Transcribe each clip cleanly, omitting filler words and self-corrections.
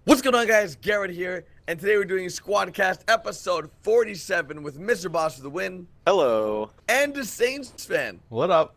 What's going on, guys? Garrett here, and today we're doing Squadcast episode 47 with Mr. Boss for the win Hello. and the Saintsfan. What up?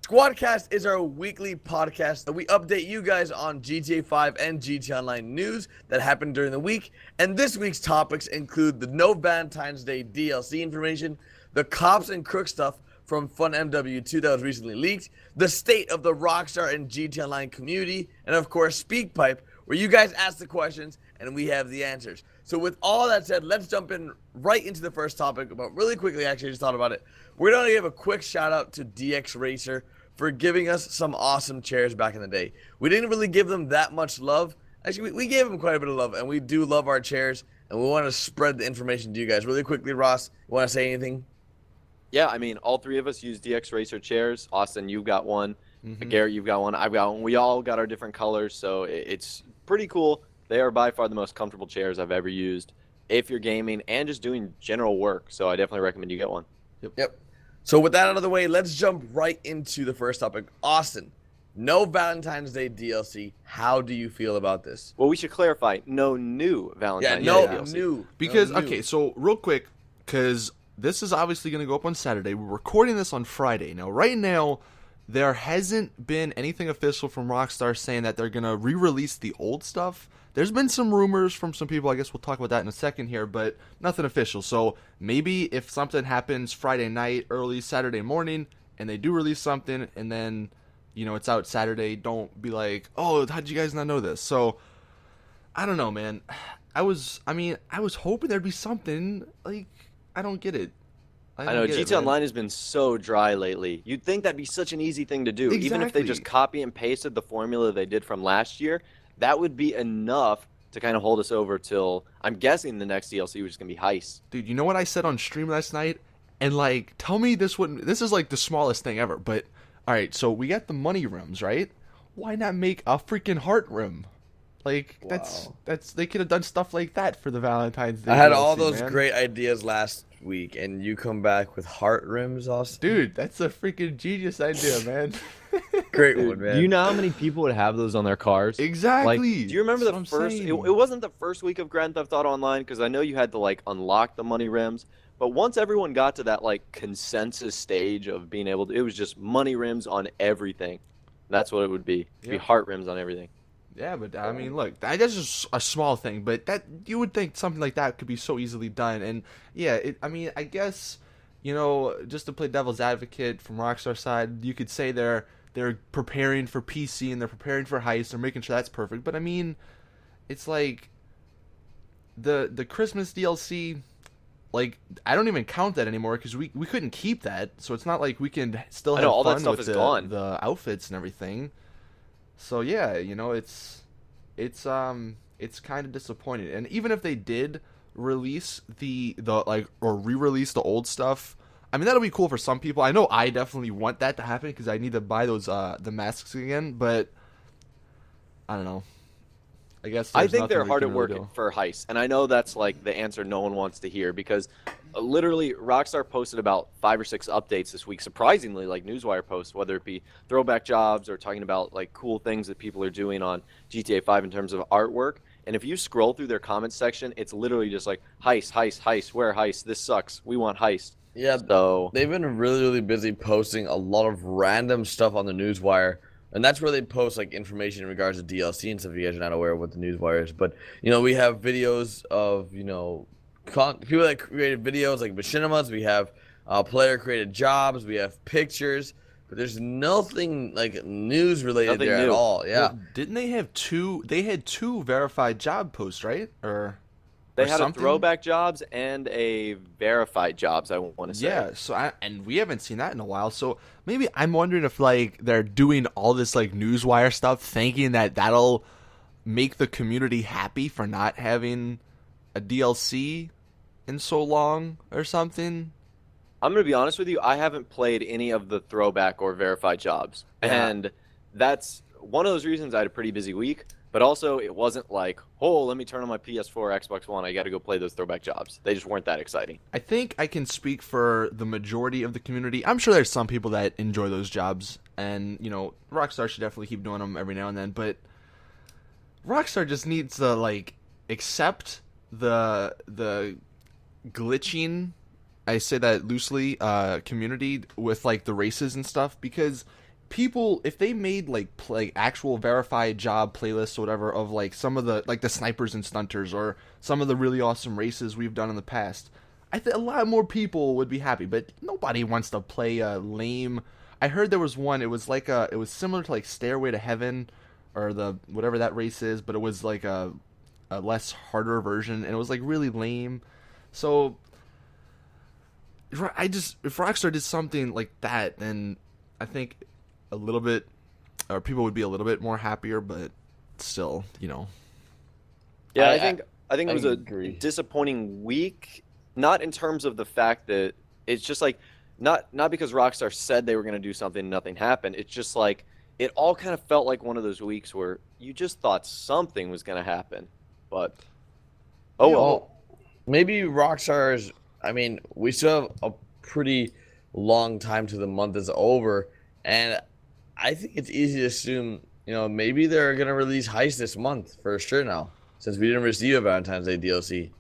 Squadcast is our weekly podcast that we update you guys on GTA 5 and GTA Online news that happened during the week. And this week's topics include the No Valentine's Day DLC information, the Cops and Crooks stuff from Fun MW2 that was recently leaked, the state of the Rockstar and GTA Online community, and of course SpeakPipe, where you guys ask the questions and we have the answers. So with all that said, let's jump in right into the first topic. But really quickly, actually, I just thought about it. We're going to give a quick shout out to dxracer for giving us some awesome chairs back in the day. We didn't really give them that much love. Actually, we gave them quite a bit of love, and we do love our chairs, and we want to spread the information to you guys. Really quickly, Ross, you want to say anything? Yeah, I mean, all three of us use dxracer chairs. Austin, you've got one. Garrett, you've got one. I've got one. We all got our different colors, so it's pretty cool. They are by far the most comfortable chairs I've ever used if you're gaming and just doing general work. So I definitely recommend you get one. Yep. So with that out of the way, let's jump right into the first topic. Austin, no Valentine's Day DLC. How do you feel about this? Well, we should clarify, no new Valentine's Day DLC. New. Because, No new. okay, so real quick, because this is obviously going to go up on Saturday. We're recording this on Friday. Now, right now, there hasn't been anything official from Rockstar saying that they're going to re-release the old stuff. There's been some rumors from some people. I guess we'll talk about that in a second here, but nothing official. So maybe if something happens Friday night, early Saturday morning, and they do release something, and then, you know, it's out Saturday, don't be like, oh, how'd you guys not know this? So, I don't know, man. I was hoping there'd be something. Like, I don't get it. I know, GTA Online has been so dry lately. You'd think that'd be such an easy thing to do. Exactly. Even if they just copy and pasted the formula they did from last year, that would be enough to kind of hold us over till, I'm guessing, the next DLC, which is going to be Heist. Dude, you know what I said on stream last night? And, like, tell me this is, like, the smallest thing ever. But, alright, so we got the money rims, right? Why not make a freaking heart rim? Like, that's they could have done stuff like that for the Valentine's Day I had DLC, all those man. great ideas last week, and you come back with heart rims, Austin. Dude, that's a freaking genius idea, man. Great one, man. Do you know how many people would have those on their cars? Exactly. Do you remember That's the what first? I'm It saying. wasn't the first week of Grand Theft Auto Online because I know you had to like unlock the money rims. But once everyone got to that like consensus stage of being able to, it was just money rims on everything. That's what it would be. It'd be Yeah. heart rims on everything. Yeah, but I mean, look, that's just a small thing, but that you would think something like that could be so easily done. And yeah, I mean, I guess, you know, just to play devil's advocate from Rockstar side, you could say they're preparing for PC and they're preparing for Heist. They're making sure that's perfect. But I mean, it's like the Christmas DLC. Like, I don't even count that anymore because we couldn't keep that, so it's not like we can still I have know, all that fun stuff with is gone. the outfits and everything. So yeah, you know, it's kind of disappointing. And even if they did release the like or re-release the old stuff, I mean that'll be cool for some people. I know I definitely want that to happen because I need to buy those the masks again. But I don't know. I guess I there's think nothing they're we hard can at really work do. for Heist, and I know that's like the answer no one wants to hear because literally Rockstar posted about 5 or 6 updates this week, surprisingly, like Newswire posts, whether it be throwback jobs or talking about like cool things that people are doing on GTA 5 in terms of artwork. And if you scroll through their comments section, it's literally just like Heist, Heist, Heist, where Heist? This sucks. We want Heist. Yeah, So they've been really busy posting a lot of random stuff on the Newswire, and that's where they post like information in regards to DLC and stuff. If you guys are not aware of what the Newswire is, but you know, we have videos of people that created videos like machinimas. We have player created jobs. We have pictures, but there's nothing like news related Nothing there at new. all. Yeah. Well, didn't they have two? They had 2 verified job posts, right? Or they or had something? a throwback jobs and a verified jobs, I want to say. Yeah, so and we haven't seen that in a while. So maybe I'm wondering if like they're doing all this like Newswire stuff, thinking that that'll make the community happy for not having a DLC in so long or something. I'm going to be honest with you. I haven't played any of the throwback or verified jobs. Yeah. And that's one of those reasons I had a pretty busy week. But also, it wasn't like, oh, let me turn on my PS4 or Xbox One. I got to go play those throwback jobs. They just weren't that exciting. I think I can speak for the majority of the community. I'm sure there's some people that enjoy those jobs, and you know, Rockstar should definitely keep doing them every now and then. But Rockstar just needs to like accept the glitching, I say that loosely, community with like the races and stuff, because people, if they made like actual verified job playlists or whatever of like some of the like the snipers and stunters or some of the really awesome races we've done in the past, I think a lot more people would be happy. But nobody wants to play a lame. I heard there was one. It was like it was similar to like Stairway to Heaven, or the whatever that race is, but it was like a less harder version, and it was like really lame. So if Rockstar did something like that, then I think a little bit, or people would be a little bit more happier. But still, Yeah, I think it was a agree. disappointing week. Not in terms of the fact that it's just like not because Rockstar said they were going to do something and nothing happened. It's just like it all kind of felt like one of those weeks where you just thought something was going to happen, but well. Maybe Rockstar's. I mean, we still have a pretty long time to the month is over, and I think it's easy to assume, maybe they're gonna release Heist this month for sure now, since we didn't receive a Valentine's Day DLC.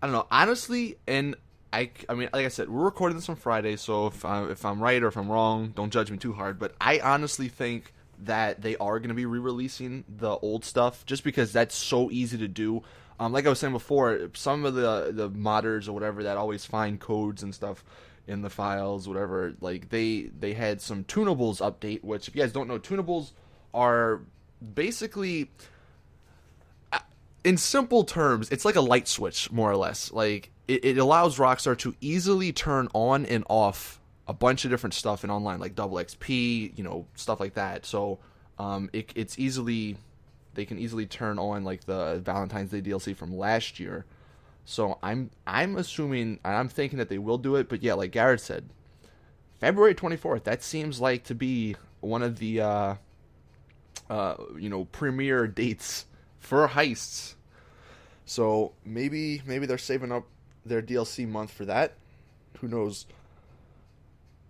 I don't know, honestly, and I mean, like I said, we're recording this on Friday, so if I'm right or if I'm wrong, don't judge me too hard. But I honestly think that they are going to be re-releasing the old stuff, just because that's so easy to do. Like I was saying before, some of the modders or whatever that always find codes and stuff in the files, whatever, like they had some tunables update, which if you guys don't know, tunables are basically, in simple terms, it's like a light switch, more or less. Like it allows Rockstar to easily turn on and off a bunch of different stuff in online, like double XP, stuff like that. So it's easily, they can easily turn on like the Valentine's Day DLC from last year. So I'm assuming, I'm thinking that they will do it. But yeah, like Garrett said, February 24th, that seems like to be one of the premiere dates for heists. So maybe they're saving up their DLC month for that. Who knows?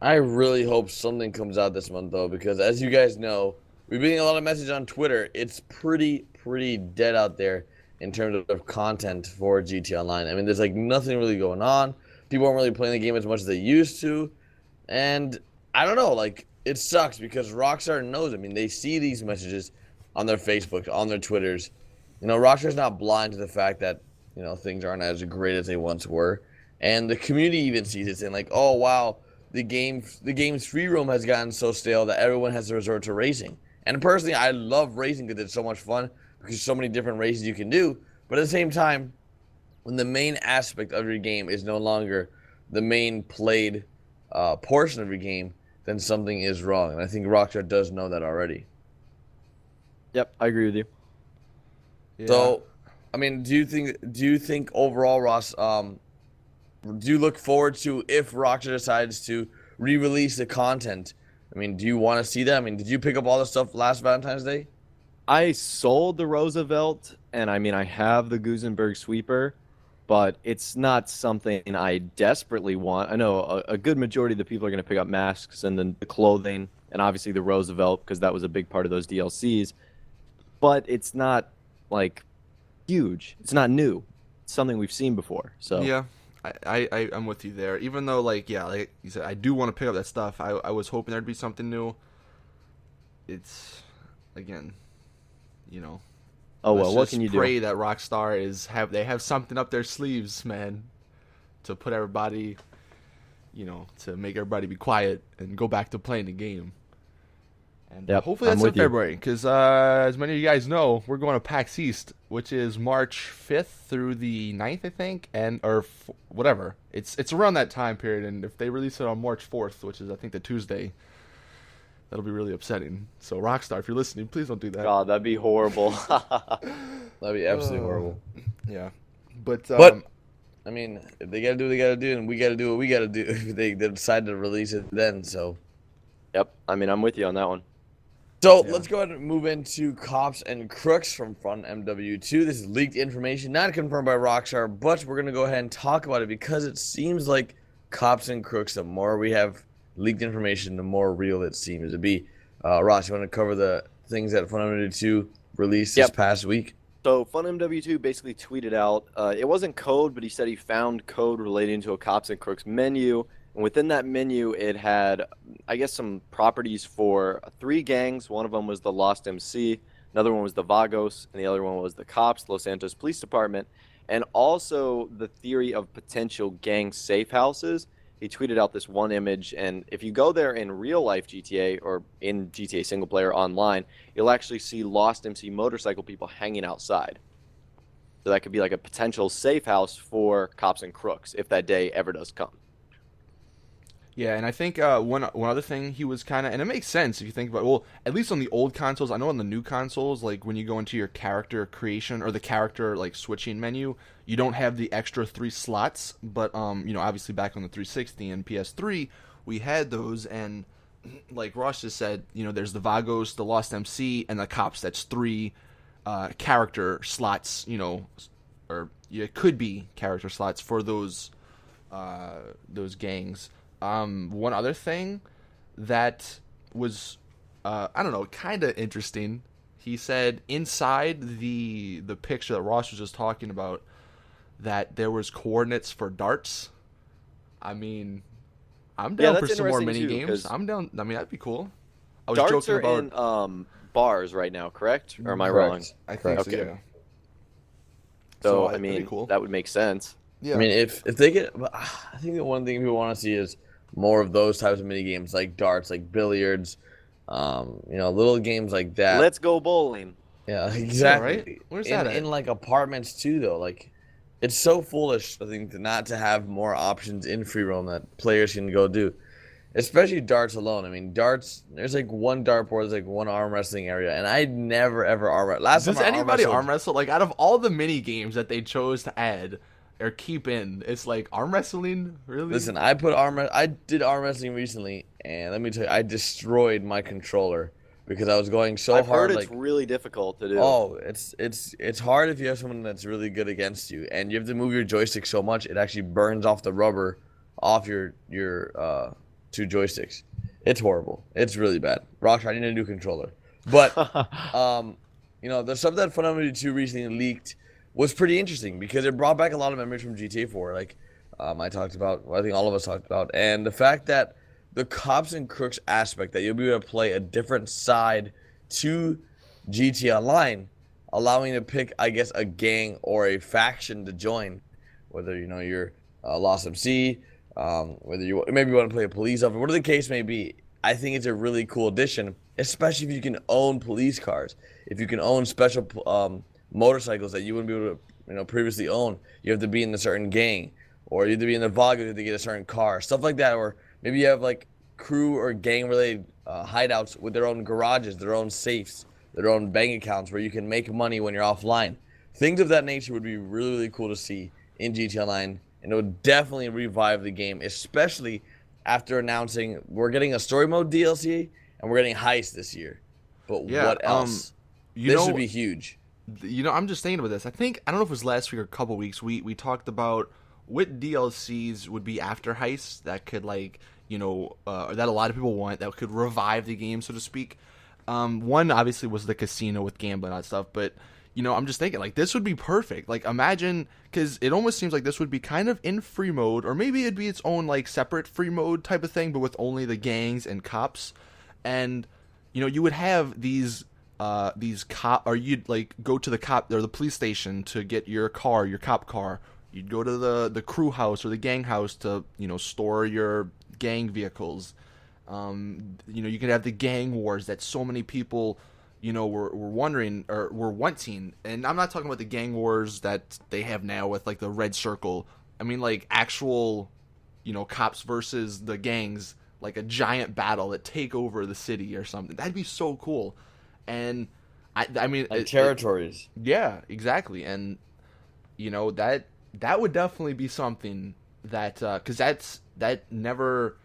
I really hope something comes out this month, though, because as you guys know, we've been getting a lot of messages on Twitter. It's pretty dead out there in terms of content for GT Online. I mean, there's like nothing really going on. People aren't really playing the game as much as they used to. And I don't know, like, it sucks because Rockstar knows. I mean, they see these messages on their Facebook, on their Twitters. Rockstar's not blind to the fact that, things aren't as great as they once were. And the community even sees it, saying like, oh, wow, the game's free roam has gotten so stale that everyone has to resort to racing. And personally, I love racing because it's so much fun, because there's so many different races you can do. But at the same time, when the main aspect of your game is no longer the main played portion of your game, then something is wrong. And I think Rockstar does know that already. Yep, I agree with you. Yeah. So, I mean, do you think overall, Ross, do you look forward to if Rockstar decides to re-release the content? I mean, do you want to see that? I mean, did you pick up all the stuff last Valentine's Day? I sold the Roosevelt, and I mean, I have the Gusenberg sweeper, but it's not something I desperately want. I know a good majority of the people are going to pick up masks and then the clothing, and obviously the Roosevelt, because that was a big part of those DLCs. But it's not, like, huge. It's not new. It's something we've seen before. So Yeah, I'm with you there. Even though, like you said, I do want to pick up that stuff. I was hoping there'd be something new. It's, again, oh let's well, what just can you pray do? that Rockstar they have something up their sleeves, man, to put everybody, to make everybody be quiet and go back to playing the game. And Yep, hopefully I'm that's in with you. February, because as many of you guys know, we're going to PAX East, which is March 5th through the 9th, I think, whatever. It's around that time period, and if they release it on March 4th, which is I think the Tuesday, that'll be really upsetting. So Rockstar, if you're listening, please don't do that. God, that'd be horrible. That'd be absolutely horrible. Yeah, but I mean, if they gotta do what they gotta do, and we gotta do what we gotta do, if they decide to release it then. So Yep, I mean, I'm with you on that one. Yeah. let's go ahead and move into Cops and Crooks from Front MW2. This is leaked information, not confirmed by Rockstar, but we're gonna go ahead and talk about it because it seems like Cops and Crooks, the more we have leaked information, the more real it seems to be. Ross, you want to cover the things that Front MW2 released Yep. this past week. So FunMW2 basically tweeted out, it wasn't code, but he said he found code relating to a Cops and Crooks menu. And within that menu, it had, I guess, some properties for 3 gangs. One of them was the Lost MC, another one was the Vagos, and the other one was the Cops, Los Santos Police Department, and also the theory of potential gang safe houses. He tweeted out this one image, and if you go there in real life GTA or in GTA single player online, you'll actually see Lost MC motorcycle people hanging outside. So that could be like a potential safe house for Cops and Crooks if that day ever does come. Yeah, and I think one other thing he was kind of, and it makes sense if you think about, well, at least on the old consoles. I know on the new consoles, like when you go into your character creation or the character like switching menu, you don't have the extra 3 slots. But obviously back on the 360 and PS3, we had those, and like Ross just said, there's the Vagos, the Lost MC, and the Cops. That's 3 character slots, or it could be character slots for those gangs. One other thing that was, I don't know, kind of interesting. He said inside the picture that Ross was just talking about that there was coordinates for darts. I mean, I'm down for some more mini games. I'm down. I mean, that'd be cool. I was Darts joking are about in bars right now, correct? Or am I Correct. wrong? I think Okay. so, yeah. So, I that'd be mean, cool. that would make sense. Yeah. I mean, if they get, I think the one thing people want to see is more of those types of mini games, like darts, like billiards, little games like that. Let's go bowling. Yeah, exactly. right? Where's that at? In like apartments too, though. Like, it's so foolish, I think, not to have more options in free roam that players can go do. Especially darts alone. I mean, darts. There's like one dartboard, there's like one arm wrestling area, and I never ever arm wrestle. Last Does time I anybody wrestled- arm wrestle? Like, out of all the mini games that they chose to add or keep in, it's like arm wrestling. Really? Listen, I did arm wrestling recently, and let me tell you, I destroyed my controller because I was going so I've hard. heard it's like, really difficult to do. oh, it's hard if you have someone that's really good against you, and you have to move your joystick so much it actually burns off the rubber off your 2 joysticks. It's horrible. It's really bad. Rockstar, I need a new controller. But the stuff that Phenomenon 2 recently leaked was pretty interesting because it brought back a lot of memories from GTA 4. Like I talked about, I think all of us talked about, and the fact that the Cops and Crooks aspect, that you'll be able to play a different side to GTA Online, allowing you to pick, I guess, a gang or a faction to join, whether you're Lost MC, whether you maybe want to play a police officer, whatever the case may be. I think it's a really cool addition, especially if you can own police cars, if you can own special motorcycles that you wouldn't be able to previously own. You have to be in a certain gang, or you have to be in the Vago, you have to get a certain car, stuff like that. Or maybe you have like crew or gang related hideouts with their own garages, their own safes, their own bank accounts where you can make money when you're offline. Things of that nature would be really, really cool to see in GTA Online, and it would definitely revive the game, especially after announcing we're getting a story mode DLC and we're getting heist this year. But Yeah, what else? This would be huge. I'm just thinking about this. I don't know if it was last week or a couple weeks. We talked about what DLCs would be after heist that could that a lot of people want, that could revive the game, so to speak. One obviously was the casino with gambling and stuff, but I'm just thinking like this would be perfect. Like imagine, because it almost seems like this would be kind of in free mode, or maybe it'd be its own like separate free mode type of thing, but with only the gangs and cops, and you would have these cop, or you'd like go to the cop or the police station to get your cop car. You'd go to the crew house or the gang house to store your gang vehicles. You could have the gang wars that so many people were wondering or were wanting, and I'm not talking about the gang wars that they have now with like the red circle. I mean like actual cops versus the gangs, like a giant battle that take over the city or something. That'd be so cool. And I mean Like territories. yeah, exactly. And that would definitely be something that because that never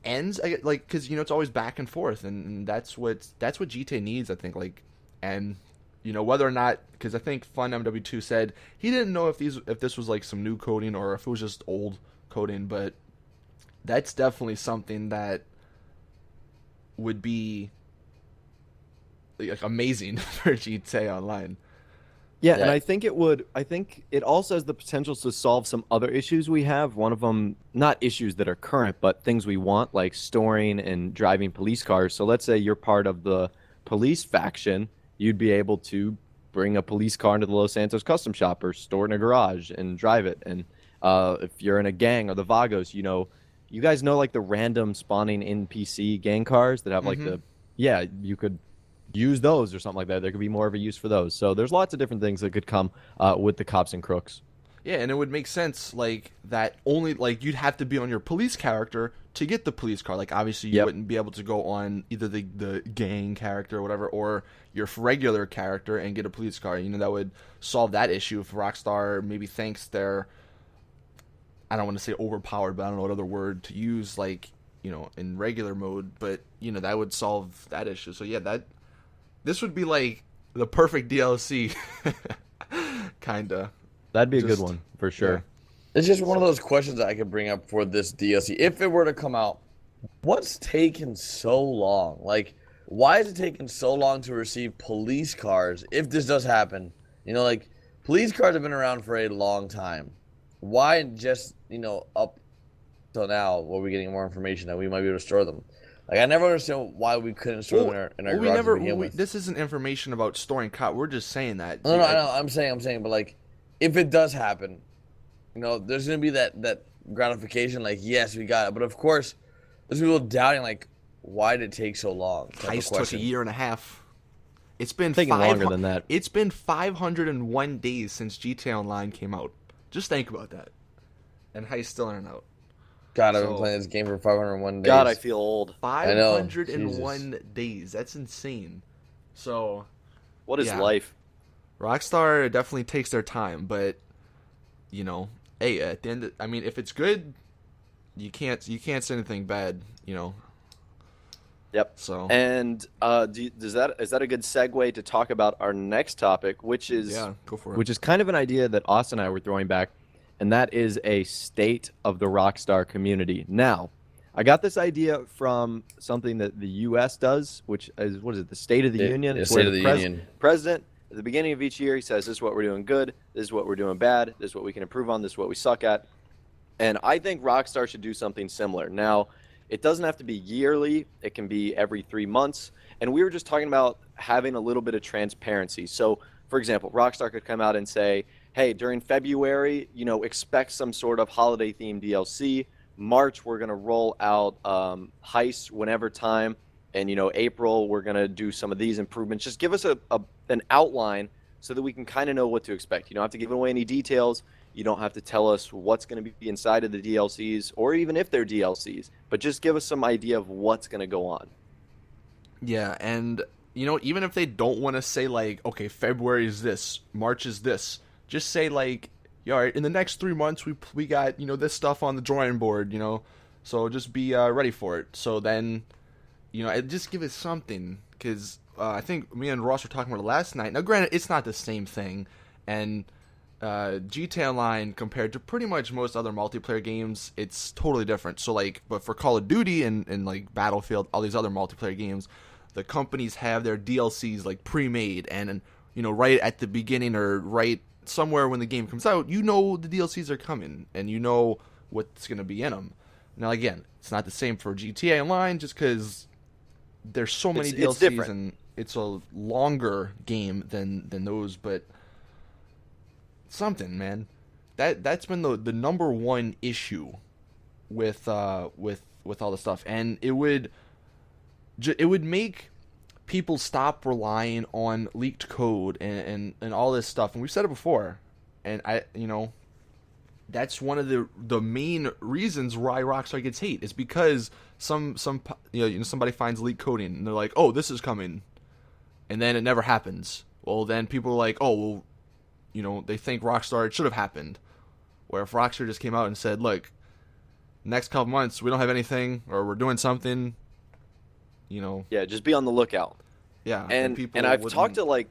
ends, like, because it's always back and forth, and that's what GTA needs, I think. Like, and whether or not, because I think FunMW2 said he didn't know if this was like some new coding or if it was just old coding, but that's definitely something that would be like amazing for GTA Online. Yeah, Yeah. and I think it also has the potential to solve some other issues we have. One of them, not issues that are current, but things we want, like storing and driving police cars. So let's say you're part of the police faction, you'd be able to bring a police car into the Los Santos custom shop or store it in a garage and drive it. And if you're in a gang or the Vagos, you guys know like the random spawning NPC gang cars that have like you could use those or something like that. There could be more of a use for those. So there's lots of different things that could come with the cops and crooks. Yeah, and it would make sense like that only like you'd have to be on your police character to get the police car. Like obviously you wouldn't be able to go on either the gang character or whatever or your regular character and get a police car. That would solve that issue if Rockstar maybe thinks they're, I don't want to say overpowered, but I don't know what other word to use, like, in regular mode, but that would solve that issue. So yeah, this would be like the perfect DLC. Kinda. That'd be a good one for sure. Yeah. It's just one of those questions that I could bring up for this DLC. If it were to come out, what's taken so long? Like, why is it taking so long to receive police cars if this does happen? Like, police cars have been around for a long time. Why just, up till now, where we're getting more information that we might be able to store them? Like, I never understand why we couldn't store them in our garage to begin with. This isn't information about storing cop. We're just saying that. No, I know. I'm saying, but like, if it does happen, there's gonna be that gratification. Like, yes, we got it. But of course, there's people doubting. Like, why did it take so long? Heist took a year and a half. It's been taking longer than that. It's been 501 days since GTA Online came out. Just think about that. And Heist still aren't out. God, I've been playing this game for 501 days. God, I feel old. 501 days. That's insane. So, what is life? Rockstar definitely takes their time, but hey, at the end, if it's good, you can't say anything bad, Yep. So, and is that a good segue to talk about our next topic, which is go for it. Which is kind of an idea that Austin and I were throwing back, and that is a state of the Rockstar community. Now, I got this idea from something that the U.S. does, which is the State of the Union. It's State of the Union. President, at the beginning of each year, he says, this is what we're doing good, this is what we're doing bad, this is what we can improve on, this is what we suck at. And I think Rockstar should do something similar. Now, it doesn't have to be yearly. It can be every 3 months. And we were just talking about having a little bit of transparency. So, for example, Rockstar could come out and say, hey, during February, expect some sort of holiday-themed DLC. March, we're going to roll out heists whenever time. And, April, we're going to do some of these improvements. Just give us an outline so that we can kind of know what to expect. You don't have to give away any details. You don't have to tell us what's going to be inside of the DLCs or even if they're DLCs. But just give us some idea of what's going to go on. Yeah, and, even if they don't want to say, like, okay, February is this, March is this, just say, like, all right, in the next 3 months, we got, this stuff on the drawing board, so just be ready for it. So then, just give it something, because I think me and Ross were talking about it last night. Now, granted, it's not the same thing, and GTA Online, compared to pretty much most other multiplayer games, it's totally different. So, like, but for Call of Duty and like, Battlefield, all these other multiplayer games, the companies have their DLCs, like, pre-made, and right at the beginning or right somewhere when the game comes out, the DLCs are coming, and what's going to be in them. Now, again, it's not the same for GTA Online, just because there's so many DLCs, and it's a longer game than those, but something, man. That's been the number one issue with all the stuff, and it would make people stop relying on leaked code and all this stuff. And we've said it before, and that's one of the main reasons why Rockstar gets hate is because somebody finds leaked coding and they're like, oh, this is coming, and then it never happens. Well, then people are like, oh, well, they think Rockstar, it should have happened. Where if Rockstar just came out and said, look, next couple months we don't have anything, or we're doing something, Yeah, just be on the lookout. Yeah, and I've talked to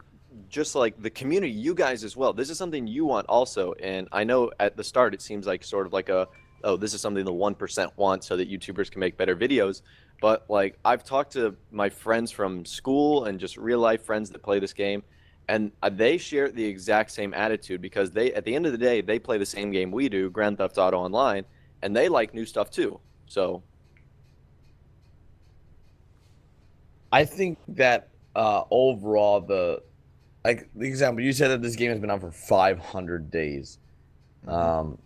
just the community, you guys as well. This is something you want also, and I know at the start it seems like sort of like a oh, this is something the 1% want so that YouTubers can make better videos. But like I've talked to my friends from school and just real life friends that play this game, and they share the exact same attitude because they, at the end of the day, they play the same game we do, Grand Theft Auto Online, and they like new stuff too. So I think that overall, the example you said that this game has been out for 500 days. So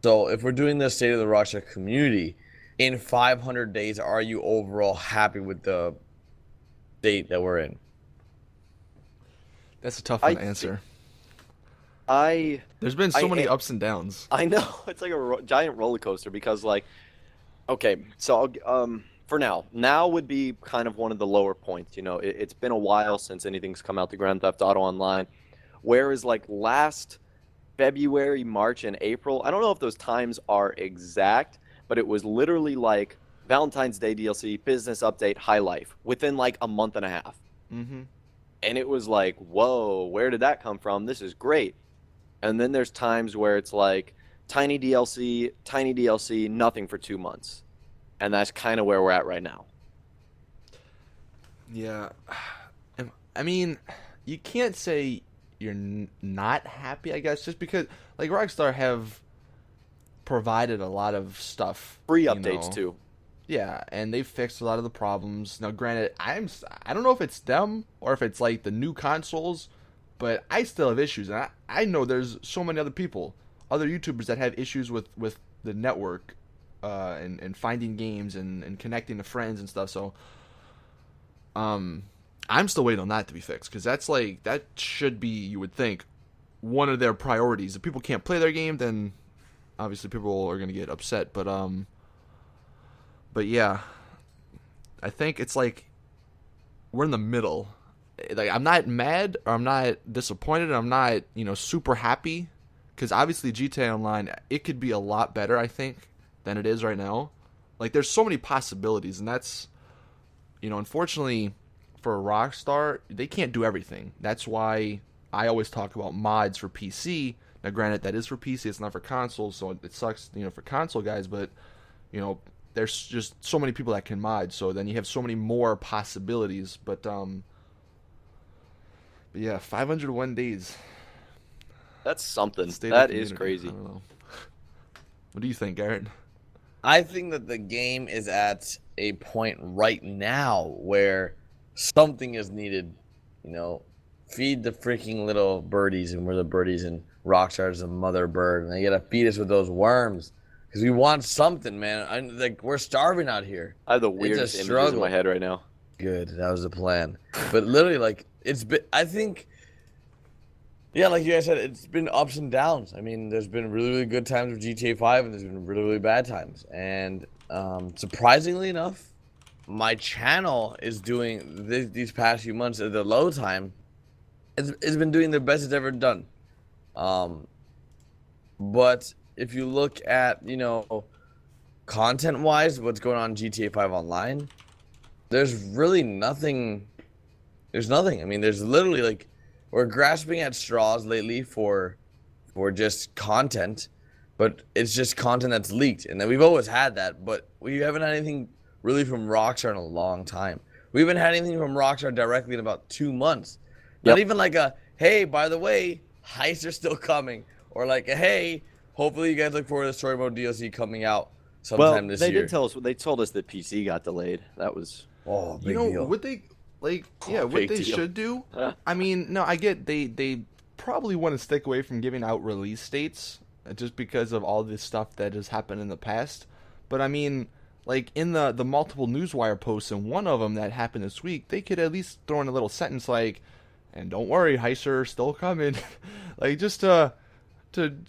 if we're doing the state of the Rockstar community in 500 days, are you overall happy with the state that we're in? That's a tough one to answer. There's been so many ups and downs. I know, it's like a giant roller coaster because, like, okay, so for now would be kind of one of the lower points. You know, it's been a while since anything's come out to Grand Theft Auto Online, whereas like last February, March, and April, I don't know if those times are exact, but it was literally like Valentine's Day DLC, business update, high life within like a month and a half. Mm-hmm. And it was like, whoa, where did that come from? This is great. And then there's times where it's like tiny DLC, nothing for 2 months. And that's kind of where we're at right now. Yeah. I mean, you can't say you're not happy, I guess, just because, like, Rockstar have provided a lot of stuff. Free updates, too. Yeah, and they've fixed a lot of the problems. Now, granted, I don't know if it's them or if it's, like, the new consoles, but I still have issues. And I know there's so many other people, other YouTubers that have issues with the network and finding games and connecting to friends and stuff. So, I'm still waiting on that to be fixed because that should be, you would think, one of their priorities. If people can't play their game, then obviously people are going to get upset. But yeah, I think it's like we're in the middle. Like, I'm not mad or I'm not disappointed. I'm not, super happy because obviously GTA Online, it could be a lot better, I think, than it is right now. Like, there's so many possibilities, and that's, unfortunately for Rockstar, they can't do everything. That's why I always talk about mods for PC. Now, granted, that is for PC, it's not for consoles, so it sucks, for console guys, but, there's just so many people that can mod, so then you have so many more possibilities. But yeah, 501 days. That's something. That is crazy. I don't know. What do you think, Garrett? I think that the game is at a point right now where something is needed. Feed the freaking little birdies, and we're the birdies, and Rockstar's the mother bird, and they gotta feed us with those worms. Because we want something, man. We're starving out here. I have the weirdest images in my head right now. Good, that was the plan. But literally, it's been, I think, yeah, like you guys said, it's been ups and downs. I mean, there's been really, really good times with GTA 5, and there's been really, really bad times. And surprisingly enough, my channel is doing, these past few months at the low time, it's been doing the best it's ever done. But if you look at, content-wise, what's going on in GTA 5 Online, there's really nothing. There's nothing. I mean, there's literally, we're grasping at straws lately for just content, but it's just content that's leaked. And then we've always had that, but we haven't had anything really from Rockstar in a long time. We haven't had anything from Rockstar directly in about 2 months. Not even like a, hey, by the way, heists are still coming. Or like a, hey, hopefully you guys look forward to the story mode DLC coming out sometime this year. They did tell us. They told us that PC got delayed. That was big deal. What they what they should do. I mean, no, I get they probably want to stick away from giving out release dates just because of all this stuff that has happened in the past. But I mean, like in the multiple Newswire posts, and one of them that happened this week, they could at least throw in a little sentence like, "And don't worry, heists are still coming," like just to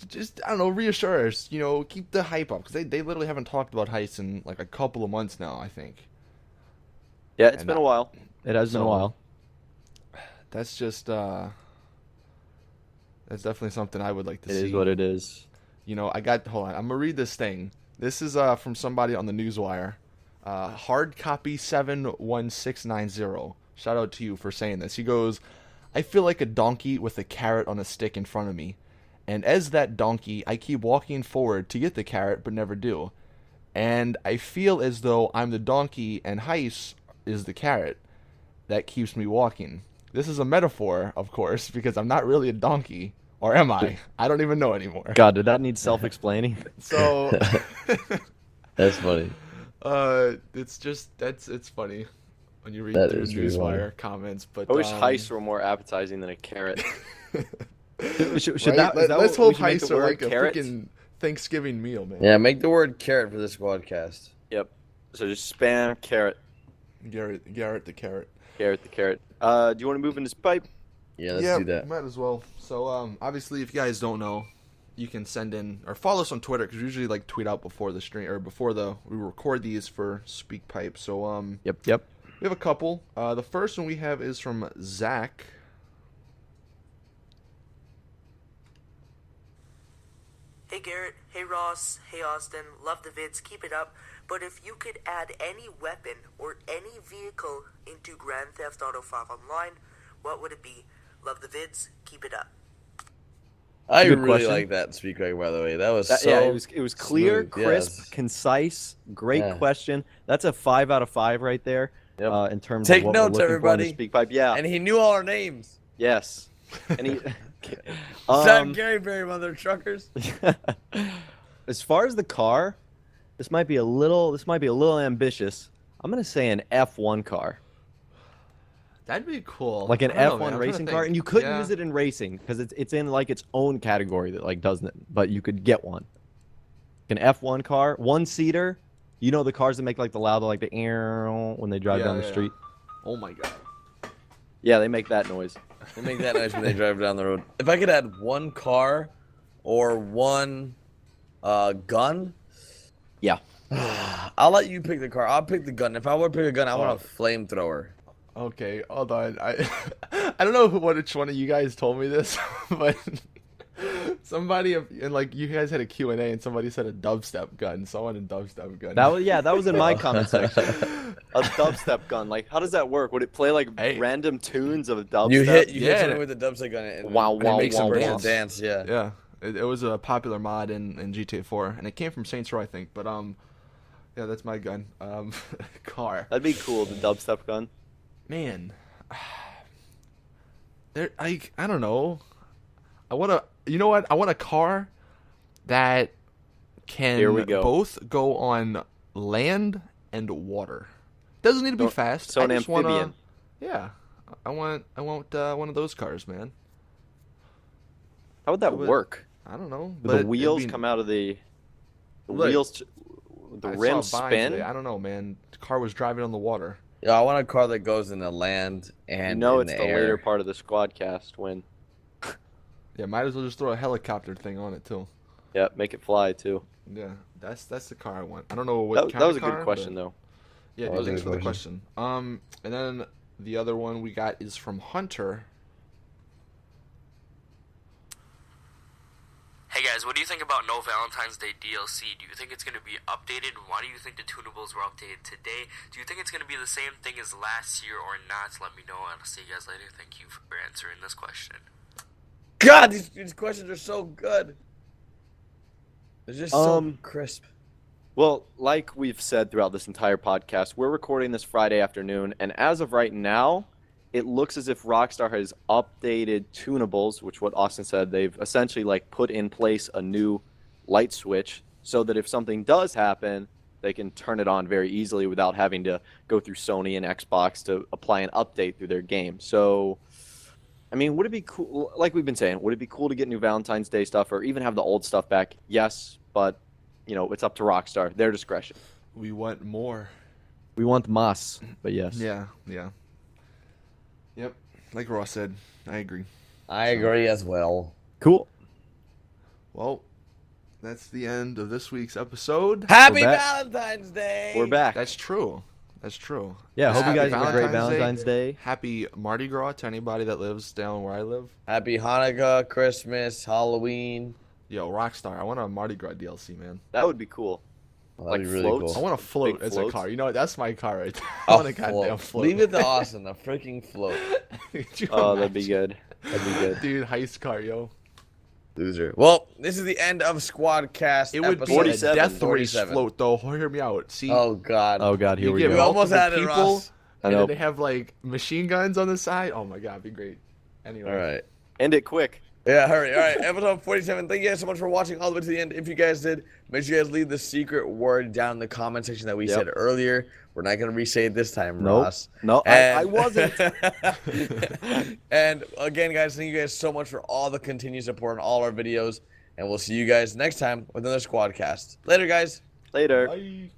just, I don't know, reassure us, keep the hype up, because they literally haven't talked about heists in like a couple of months now, I think. Yeah, it's been a while. It has been a while. That's just that's definitely something I would like to see. It is what it is. Hold on, I'm gonna read this thing. This is from somebody on the Newswire. Hard copy 71690. Shout out to you for saying this. He goes, "I feel like a donkey with a carrot on a stick in front of me. And as that donkey, I keep walking forward to get the carrot, but never do. And I feel as though I'm the donkey and Heist is the carrot that keeps me walking. This is a metaphor, of course, because I'm not really a donkey. Or am I? I don't even know anymore. God, did that need self-explaining? So... That's funny. It's funny when you read That through is really Newswire comments. But I wish heists were more appetizing than a carrot. Should right? that, is that Let's what we hope should make heists the are word like a carrot? freaking Thanksgiving meal, man. Yeah, make the word carrot for this squadcast. Yep. So just spam carrot, Garrett the carrot. carrot the carrot. Do you want to move into this pipe? Yeah, let's do that. Might as well. So obviously, if you guys don't know, you can send in or follow us on Twitter because we usually like tweet out before the stream or we record these for Speak Pipe. So Yep. we have a couple. The first one we have is from Zach. Hey Garrett, hey Ross, hey Austin, love the vids, keep it up. But if you could add any weapon or any vehicle into Grand Theft Auto 5 Online, what would it be? Love the vids, keep it up. I Good really question. like that speak right, by the way. That was so Yeah, it was clear, smooth, crisp, yes. concise. Great Yeah. question. That's a 5 out of 5 right there. Yep. In terms Take of what notes, we're looking for in the everybody. Speak Pipe. Yeah. And he knew all our names. Yes. And he, Sam Gary Berry, mother truckers. As far as the car, this might be a little ambitious. I'm gonna say an F1 car, That'd be cool. like an I don't know, F1 man. I'm trying to racing car, think. and you couldn't Yeah. use it in racing because it's in like its own category that like doesn't it? But you could get one. An F1 car, one seater. You know the cars that make like the loud, like the air when they drive Yeah, down the yeah. street. Oh my god. yeah, they make that noise. They make that noise when they drive down the road. If I could add one car or one gun, Yeah. I'll let you pick the car. I'll pick the gun. If I were to pick a gun, I want a flamethrower. Okay, hold on. I don't know which one of you guys told me this, but somebody and like you guys had a Q&A and somebody said a dubstep gun. So I want a dubstep gun. That was in my comment section. A dubstep gun. Like, how does that work? Would it play like Hey. random tunes of a dubstep? You hit Yeah. something with the dubstep gun and Wow, it wow, makes wow, a person wow. dance. Yeah. Yeah, it was a popular mod in GTA 4, and it came from Saints Row, I think. But yeah, that's my gun. Car. That'd be cool. The dubstep gun. Man, I don't know. You know what? I want a car that can Here we go. both go on land and water. Doesn't need to be fast. So I an just wanna- amphibian. yeah, I want one of those cars, man. How would that It would- work? I don't know. Would but the it'd wheels be- come out of the Look, wheels? The I rim saw a Vine spin? today. I don't know, man. The car was driving on the water. Yeah, I want a car that goes in the land and You know in it's the the air. later part of the Squadcast when. Yeah, might as well just throw a helicopter thing on it too. Yeah, make it fly too. Yeah, that's the car I want. I don't know what That kind was a of car, good question but- though. Yeah, That dude, was a thanks good for the question. And then the other one we got is from Hunter. Hey guys, what do you think about No Valentine's Day DLC? Do you think it's going to be updated? Why do you think the tunables were updated today? Do you think it's going to be the same thing as last year or not? Let me know, and I'll see you guys later. Thank you for answering this question. God, these questions are so good. They're just so crisp. Well, like we've said throughout this entire podcast, we're recording this Friday afternoon, and as of right now, it looks as if Rockstar has updated tunables, which what Austin said, they've essentially like put in place a new light switch so that if something does happen, they can turn it on very easily without having to go through Sony and Xbox to apply an update through their game. So, I mean, would it be cool, like we've been saying, would it be cool to get new Valentine's Day stuff or even have the old stuff back? Yes, but, you know, it's up to Rockstar, their discretion. We want more. We want Moss, but yes. Yeah. Yep. Like Ross said, I agree. I agree as well. Cool. Well, that's the end of this week's episode. Happy back. Valentine's Day. We're back. That's true. Yeah, hope you Happy guys have a great Valentine's Valentine's Day. Happy Mardi Gras to anybody that lives down where I live. Happy Hanukkah, Christmas, Halloween. Yo, Rockstar, I want a Mardi Gras DLC, man. That would be cool. Well, that'd Like be really floats? I cool. want a float Big as floats? a car. You know what? That's my car right there. I want a goddamn float. Leave it to Austin, a freaking float. Could you Oh, that'd be imagine? good. That'd be good. Dude, heist car, yo. Loser. Well, this is the end of Squadcast. It would be episode a death race 47. float, though. Hear me out. See, Oh God. Oh God, here you we get We go. almost multiple had it, people, Ross. I and know. then they have like machine guns on the side. Oh my God, it'd be great. Anyway, All right. End it quick. Yeah, hurry. All right, episode 47. Thank you guys so much for watching all the way to the end. If you guys did, make sure you guys leave the secret word down in the comment section that we Yep. said earlier. We're not going to re-say it this time, Nope. Ross. No, And- I wasn't. And again, guys, thank you guys so much for all the continued support on all our videos. And we'll see you guys next time with another Squadcast. Later, guys. Later. bye.